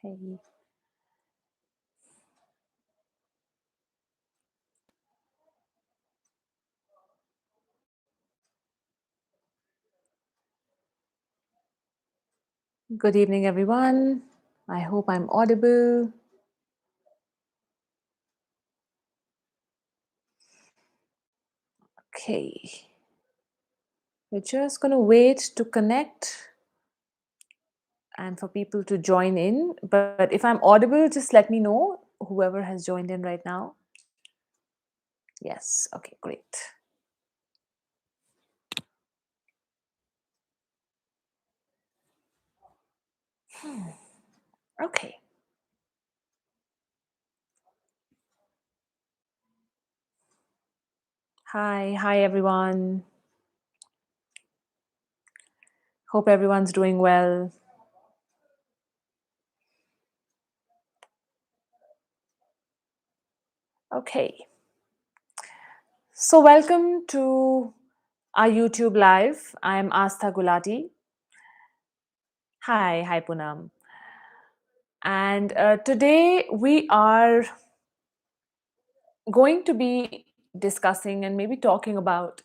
Hey. Good evening, everyone. I hope I'm audible. Okay. We're just going to wait to connect and for people to join in. But if I'm audible, just let me know, whoever has joined in right now. Yes. Okay, great. Okay. Hi, everyone. Hope everyone's doing well. Okay. So, welcome to our YouTube Live. I'm Astha Gulati. Hi, Punam. And today we are going to be discussing and maybe talking about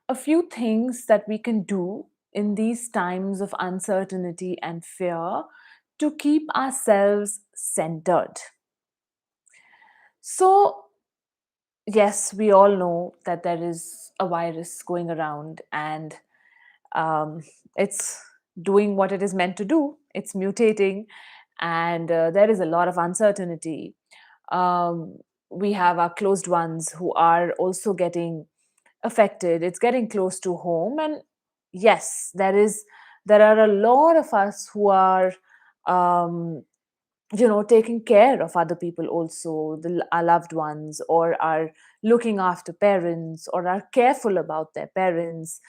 a few things that we can do in these times of uncertainty and fear to keep ourselves centered. So, yes, we all know that there is a virus going around and um, it's doing what it is meant to do. It's mutating, and there is a lot of uncertainty. Um, we have our closed ones who are also getting affected. It's getting close to home, and yes, there are a lot of us who are um, taking care of other people also, our loved ones, or are looking after parents, or are careful about their parents.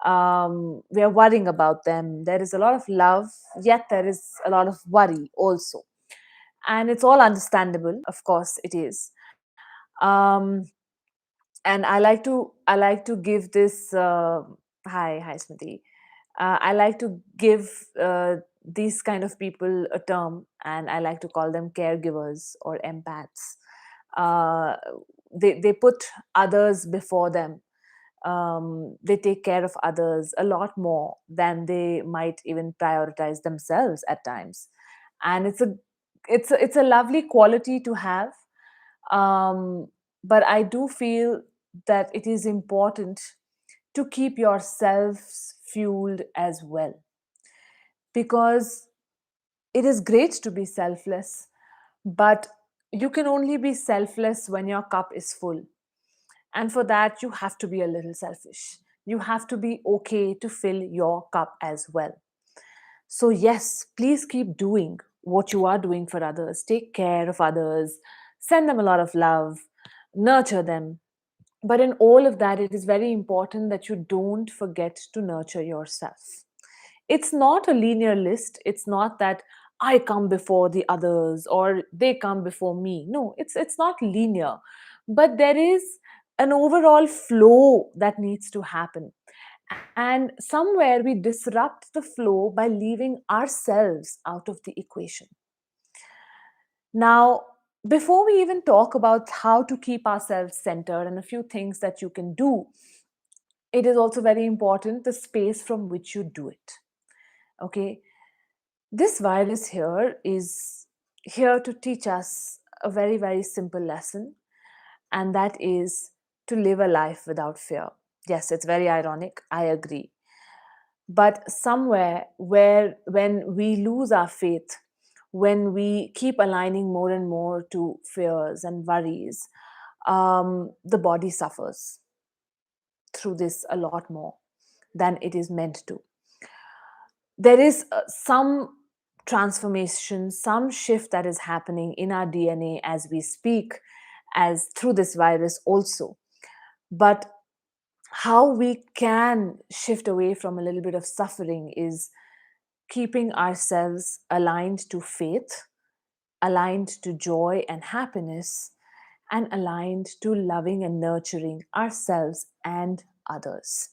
We are worrying about them. There is a lot of love, yet there is a lot of worry also, and it's all understandable. Of course it is. um, and I like to give this hi Smriti. I like to give these kind of people a term, and I like to call them caregivers or empaths. uh, they put others before them. They take care of others a lot more than they might even prioritize themselves at times, and it's a lovely quality to have. um, but I do feel that it is important to keep yourselves fueled as well, because it is great to be selfless, but you can only be selfless when your cup is full. And for that, you have to be a little selfish. You have to be okay to fill your cup as well. So, yes, please keep doing what you are doing for others. Take care of others, send them a lot of love, nurture them. But in all of that, it is very important that you don't forget to nurture yourself. It's not a linear list. It's not that I come before the others or they come before me. No, it's not linear. But there is an overall flow that needs to happen. And somewhere we disrupt the flow by leaving ourselves out of the equation. Now, before we even talk about how to keep ourselves centered and a few things that you can do, it is also very important the space from which you do it. Okay. This virus here is here to teach us a very, very simple lesson, and that is to live a life without fear. Yes, it's very ironic. I agree. But somewhere where when we lose our faith, when we keep aligning more and more to fears and worries, the body suffers through this a lot more than it is meant to. There is some transformation, some shift that is happening in our DNA as we speak, as through this virus also. But how we can shift away from a little bit of suffering is keeping ourselves aligned to faith, aligned to joy and happiness, and aligned to loving and nurturing ourselves and others.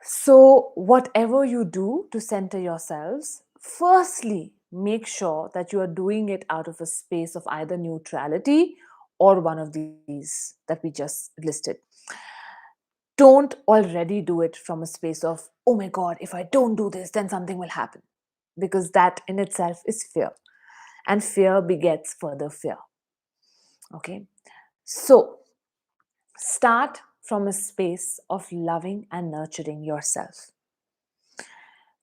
So, whatever you do to center yourselves, firstly, make sure that you are doing it out of a space of either neutrality or one of these that we just listed. Don't already do it from a space of, oh my God, if I don't do this, then something will happen. Because that in itself is fear. And fear begets further fear. Okay. So, start from a space of loving and nurturing yourself.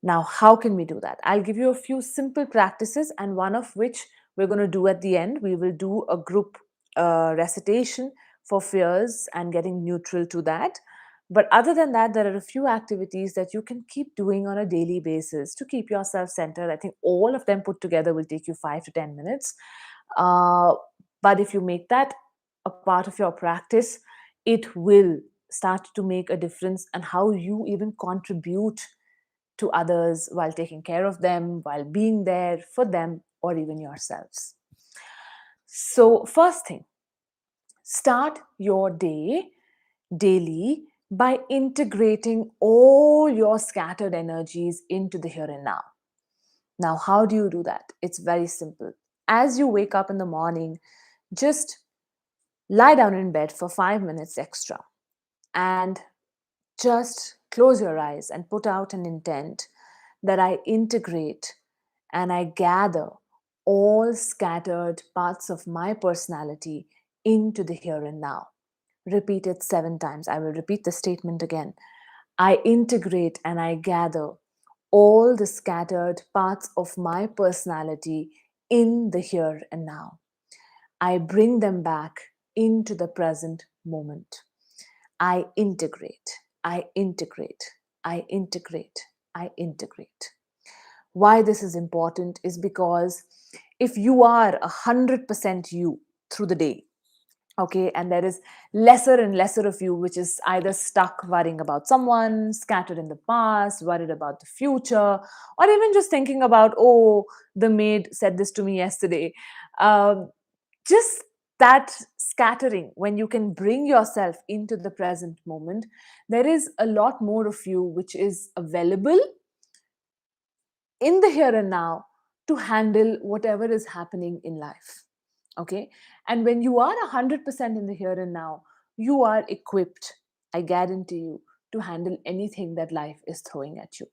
Now, how can we do that? I'll give you a few simple practices, and one of which we're going to do at the end. We will do a group recitation for fears and getting neutral to that. But other than that, there are a few activities that you can keep doing on a daily basis to keep yourself centered. I think all of them put together will take you 5 to 10 minutes. Uh, but if you make that a part of your practice, it will start to make a difference and how you even contribute to others while taking care of them, while being there for them, or even yourselves. So, first thing, start your day daily by integrating all your scattered energies into the here and now. Now, how do you do that? It's very simple. As you wake up in the morning, just lie down in bed for 5 minutes extra and just close your eyes and put out an intent that I integrate and I gather all scattered parts of my personality into the here and now. Repeat it 7 times. I will repeat the statement again. I integrate and I gather all the scattered parts of my personality in the here and now. I bring them back into the present moment. I integrate, I integrate, I integrate, I integrate. Why this is important is because if you are 100% you through the day, okay, and there is lesser and lesser of you, which is either stuck worrying about someone, scattered in the past, worried about the future, or even just thinking about, oh, the maid said this to me yesterday. Just that scattering, when you can bring yourself into the present moment, there is a lot more of you which is available in the here and now to handle whatever is happening in life. Okay. And when you are 100% in the here and now, you are equipped, I guarantee you, to handle anything that life is throwing at you.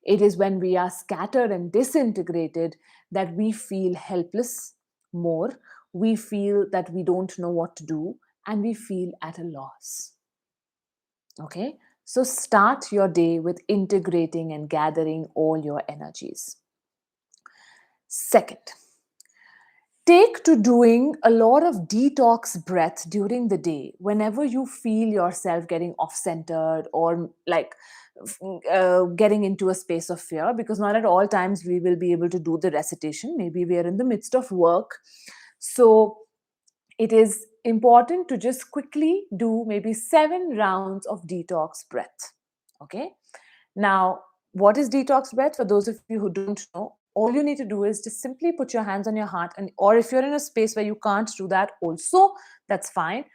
It is when we are scattered and disintegrated that we feel helpless more, we feel that we don't know what to do, and we feel at a loss. Okay? So start your day with integrating and gathering all your energies. Second, take to doing a lot of detox breath during the day whenever you feel yourself getting off centered or like getting into a space of fear, because not at all times we will be able to do the recitation. Maybe we are in the midst of work. So it is important to just quickly do maybe 7 rounds of detox breath. Okay. Now, what is detox breath? For those of you who don't know, all you need to do is just simply put your hands on your heart, and or if you're in a space where you can't do that, also that's fine.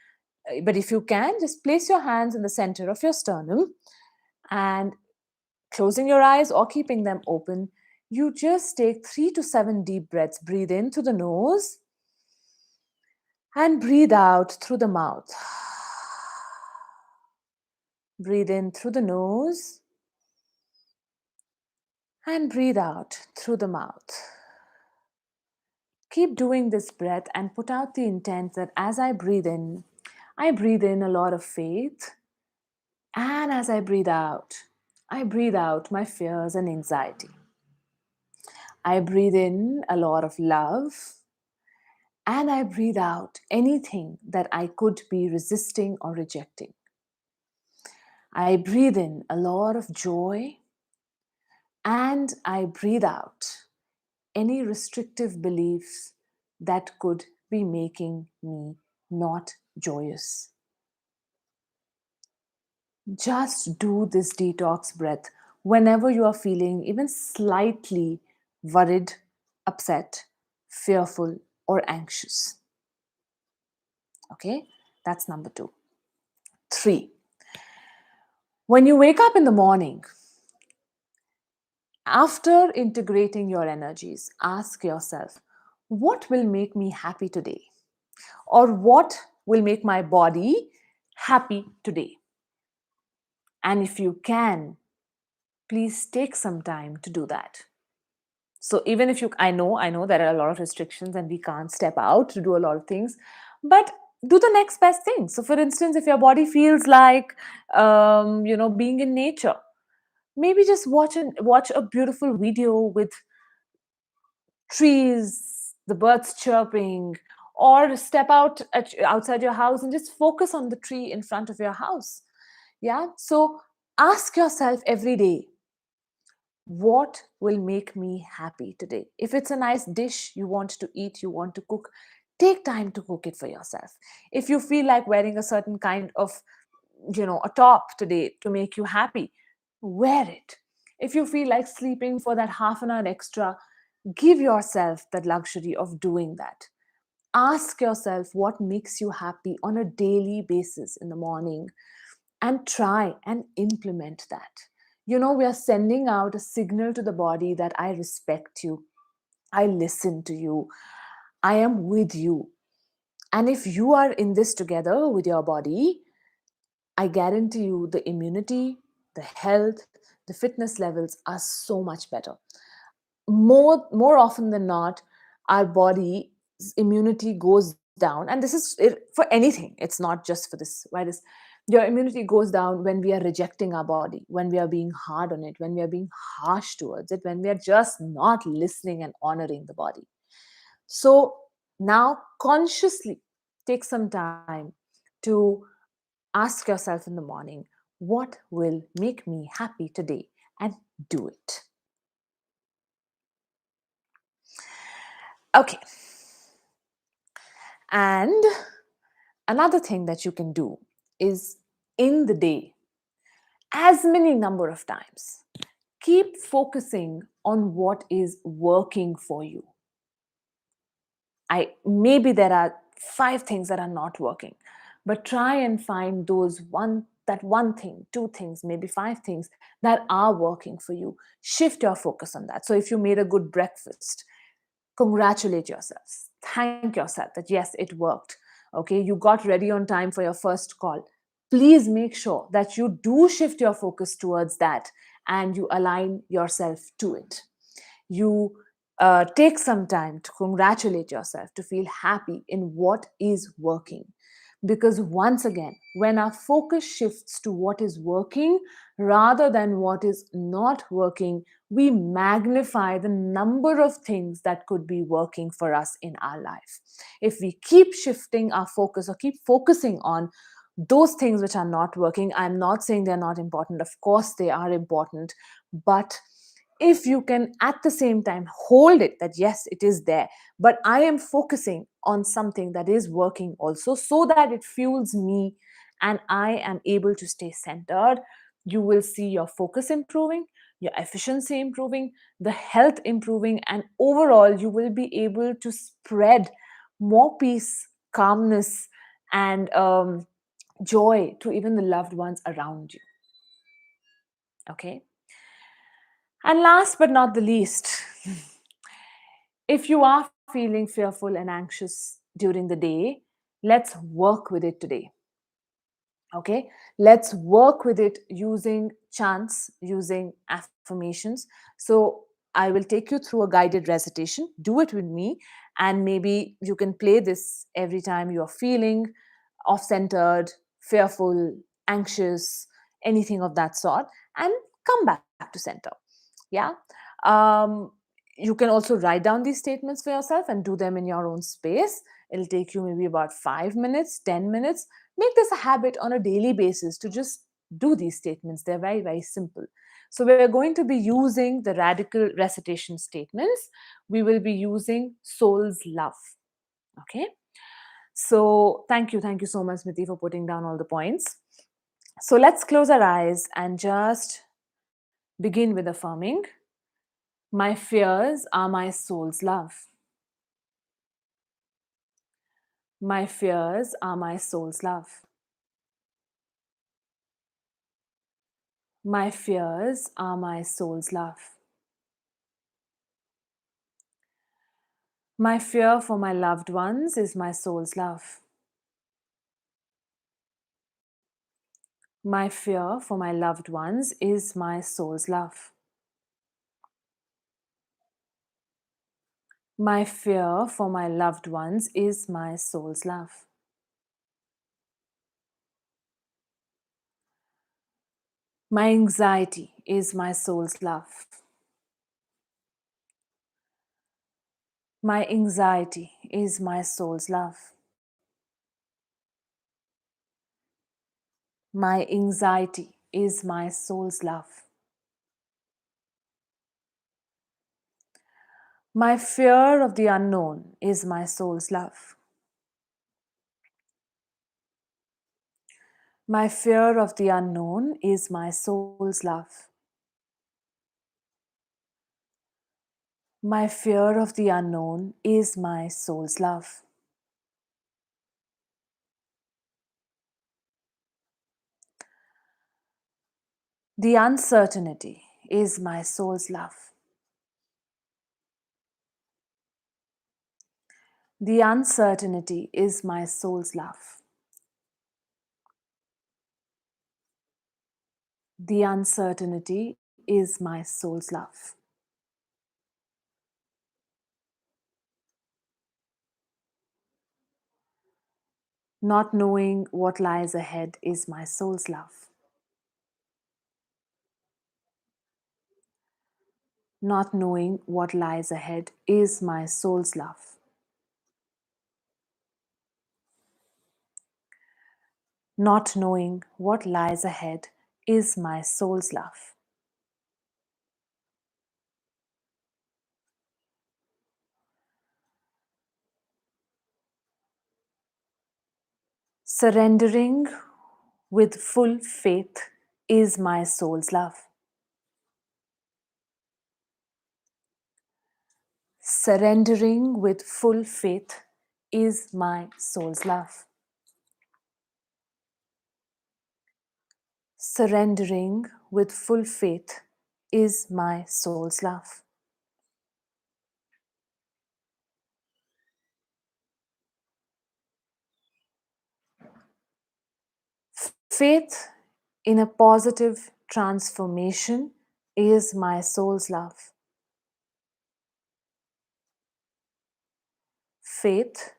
But if you can, just place your hands in the center of your sternum and closing your eyes or keeping them open, you just take 3 to 7 deep breaths. Breathe in through the nose and breathe out through the mouth. Breathe in through the nose and breathe out through the mouth. Keep doing this breath and put out the intent that as I breathe in a lot of faith. And as I breathe out my fears and anxiety. I breathe in a lot of love. And I breathe out anything that I could be resisting or rejecting. I breathe in a lot of joy. And I breathe out any restrictive beliefs that could be making me not joyous. Just do this detox breath whenever you are feeling even slightly worried, upset, fearful, or anxious. Okay, that's number 2. 3. When you wake up in the morning, after integrating your energies, ask yourself, what will make me happy today? Or what will make my body happy today? And if you can, please take some time to do that. So even if you, I know there are a lot of restrictions and we can't step out to do a lot of things, but do the next best thing. So for instance, if your body feels like being in nature, maybe just watch a beautiful video with trees, the birds chirping, or step outside your house and just focus on the tree in front of your house. Yeah. So ask yourself every day, what will make me happy today? If it's a nice dish you want to eat, you want to cook, take time to cook it for yourself. If you feel like wearing a certain kind of, a top today to make you happy, wear it. If you feel like sleeping for that half an hour extra, give yourself that luxury of doing that. Ask yourself what makes you happy on a daily basis in the morning and try and implement that. We are sending out a signal to the body that I respect you, I listen to you, I am with you. And if you are in this together with your body, I guarantee you the immunity, the health, the fitness levels are so much better. More often than not, our body's immunity goes down, and this is for anything, it's not just for this virus. Your immunity goes down when we are rejecting our body, when we are being hard on it, when we are being harsh towards it, when we are just not listening and honoring the body. So now consciously take some time to ask yourself in the morning, what will make me happy today, and do it. Okay. And another thing that you can do is, in the day, as many number of times, keep focusing on what is working for you. Maybe there are 5 things that are not working, but try and find that one thing, 2 things, maybe 5 things that are working for you. Shift your focus on that. So if you made a good breakfast, congratulate yourselves, thank yourself that yes, it worked. Okay, you got ready on time for your first call. Please make sure that you do shift your focus towards that and you align yourself to it. You take some time to congratulate yourself, to feel happy in what is working. Because once again, when our focus shifts to what is working rather than what is not working, we magnify the number of things that could be working for us in our life. If we keep shifting our focus or keep focusing on those things which are not working, I'm not saying they're not important. Of course, they are important. But if you can at the same time hold it, that yes, it is there, but I am focusing on something that is working also, so that it fuels me and I am able to stay centered, you will see your focus improving, your efficiency improving, the health improving, and overall you will be able to spread more peace, calmness, and joy to even the loved ones around you. Okay. And last but not the least, if you are feeling fearful and anxious during the day, let's work with it today. Okay, let's work with it using chants, using affirmations. So I will take you through a guided recitation. Do it with me, and maybe you can play this every time you're feeling off centered, fearful, anxious, anything of that sort, and come back to center. Yeah. um, you can also write down these statements for yourself and do them in your own space. It'll take you maybe about 5 minutes, 10 minutes. Make this a habit on a daily basis to just do these statements. They're very, very simple. So we're going to be using the radical recitation statements. We will be using soul's love. Okay. So thank you so much, Smriti, for putting down all the points. So let's close our eyes and just begin with affirming. My fears are my soul's love. My fears are my soul's love. My fears are my soul's love. My fear for my loved ones is my soul's love. My fear for my loved ones is my soul's love. My fear for my loved ones is my soul's love. My anxiety is my soul's love. My anxiety is my soul's love. My anxiety is my soul's love. My fear of the unknown is my soul's love. My fear of the unknown is my soul's love. My fear of the unknown is my soul's love. The uncertainty is my soul's love. The uncertainty is my soul's love. The uncertainty is my soul's love. Not knowing what lies ahead is my soul's love. Not knowing what lies ahead is my soul's love. Not knowing what lies ahead is my soul's love. Surrendering with full faith is my soul's love. Surrendering with full faith is my soul's love. Surrendering with full faith is my soul's love. Faith in a positive transformation is my soul's love. Faith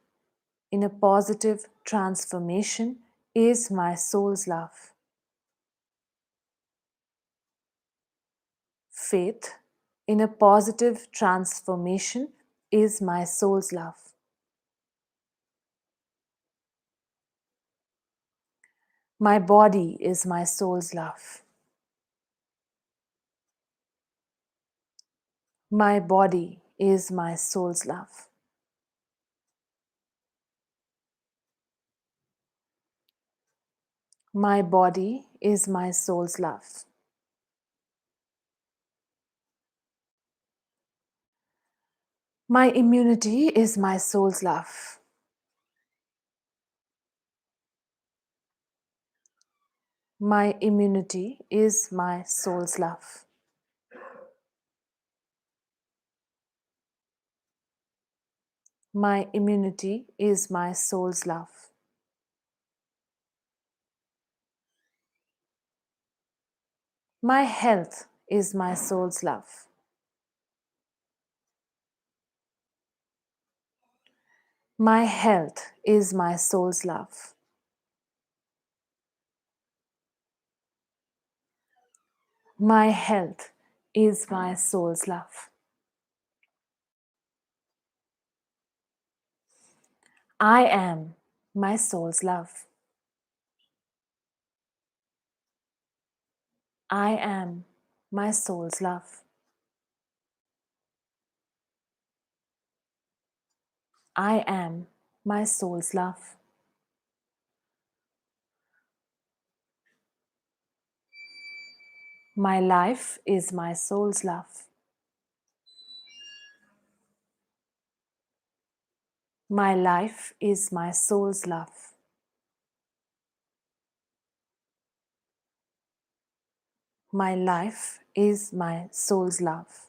in a positive transformation is my soul's love. Faith in a positive transformation is my soul's love. My body is my soul's love. My body is my soul's love. My body is my soul's love. My immunity is my soul's love. My immunity is my soul's love. My immunity is my soul's love. My health is my soul's love. My health is my soul's love. My health is my soul's love. I am my soul's love. I am my soul's love. I am my soul's love. My life is my soul's love. My life is my soul's love. My life is my soul's love.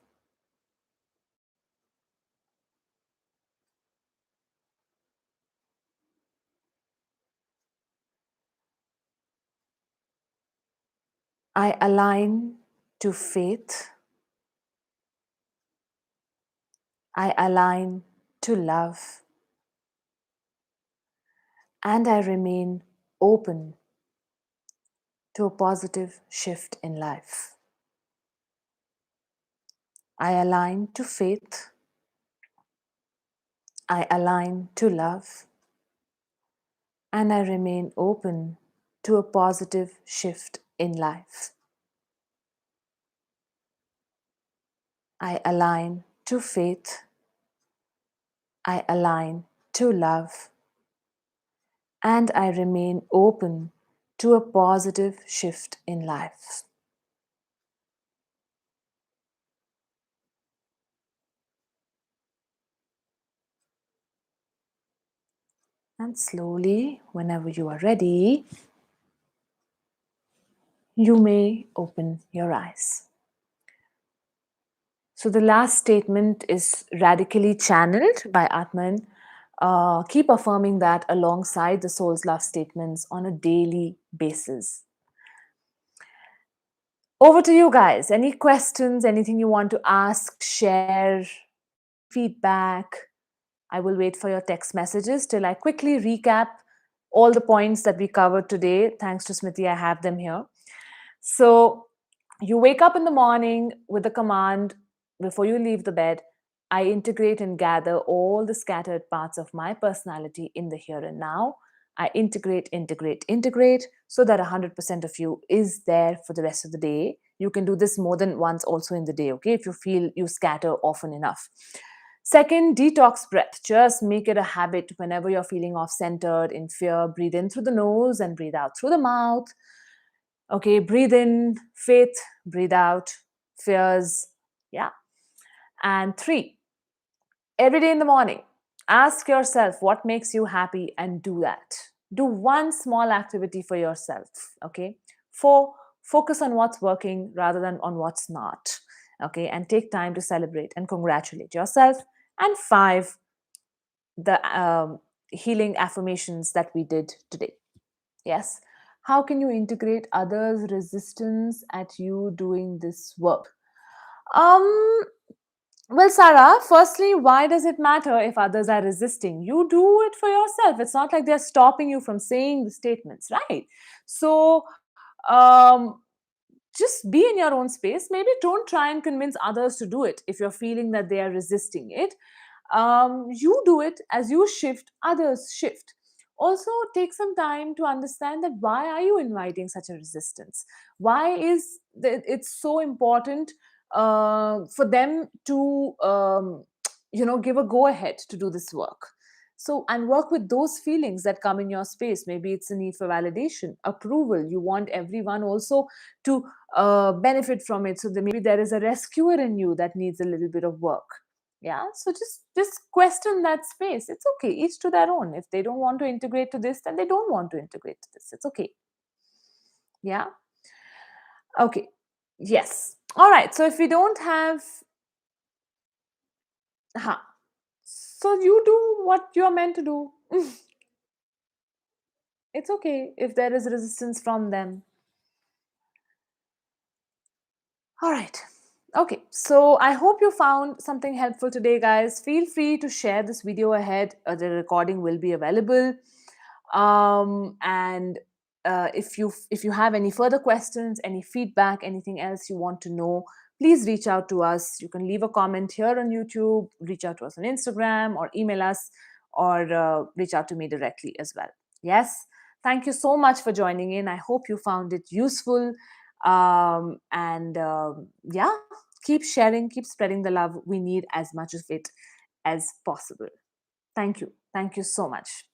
I align to faith. I align to love. And I remain open to a positive shift in life. I align to faith. I align to love. And I remain open to a positive shift in life. I align to faith. I align to love. And I remain open to a positive shift in life. And slowly, whenever you are ready, you may open your eyes. So the last statement is radically channeled by Atman. Keep affirming that alongside the soul's love statements on a daily basis. Over to you guys. Any questions, anything you want to ask, share, feedback? I will wait for your text messages till I quickly recap all the points that we covered today. Thanks to Smriti, I have them here. So you wake up in the morning with the command before you leave the bed. I integrate and gather all the scattered parts of my personality in the here and now. I integrate so that 100% of you is there for the rest of the day. You can do this more than once also in the day, okay? If you feel you scatter often enough. Second, detox breath. Just make it a habit whenever you're feeling off centered, in fear. Breathe in through the nose and breathe out through the mouth. Okay, breathe in faith, breathe out fears. Yeah. And three, every day in the morning, ask yourself what makes you happy and do that. Do one small activity for yourself. Okay. Four, focus on what's working rather than on what's not. Okay. And take time to celebrate and congratulate yourself. And five, the healing affirmations that we did today. Yes. How can you integrate others' resistance at you doing this work? Um, well, Sarah, firstly, why does it matter if others are resisting? You do it for yourself. It's not like they're stopping you from saying the statements, right? So, um, just be in your own space. Maybe don't try and convince others to do it if you're feeling that they are resisting it. You do it. As you shift, others shift. Also take some time to understand that why are you inviting such a resistance, why is it's so important for them to give a go ahead to do this work. So, and work with those feelings that come in your space. Maybe it's a need for validation, approval. You want everyone also to benefit from it. So maybe there is a rescuer in you that needs a little bit of work. Yeah. So just question that space. It's okay. Each to their own. If they don't want to integrate to this, then they don't want to integrate to this. It's okay. Yeah. Okay. Yes. All right. So if we don't have, huh. So you do what you're meant to do. It's okay if there is resistance from them. All right. Okay. So I hope you found something helpful today, guys. Feel free to share this video ahead. The recording will be available. And if you have any further questions, any feedback, anything else you want to know, please reach out to us. You can leave a comment here on YouTube, reach out to us on Instagram, or email us, or reach out to me directly as well. Yes. Thank you so much for joining in. I hope you found it useful. And yeah, keep sharing, keep spreading the love. We need as much of it as possible. Thank you. Thank you so much.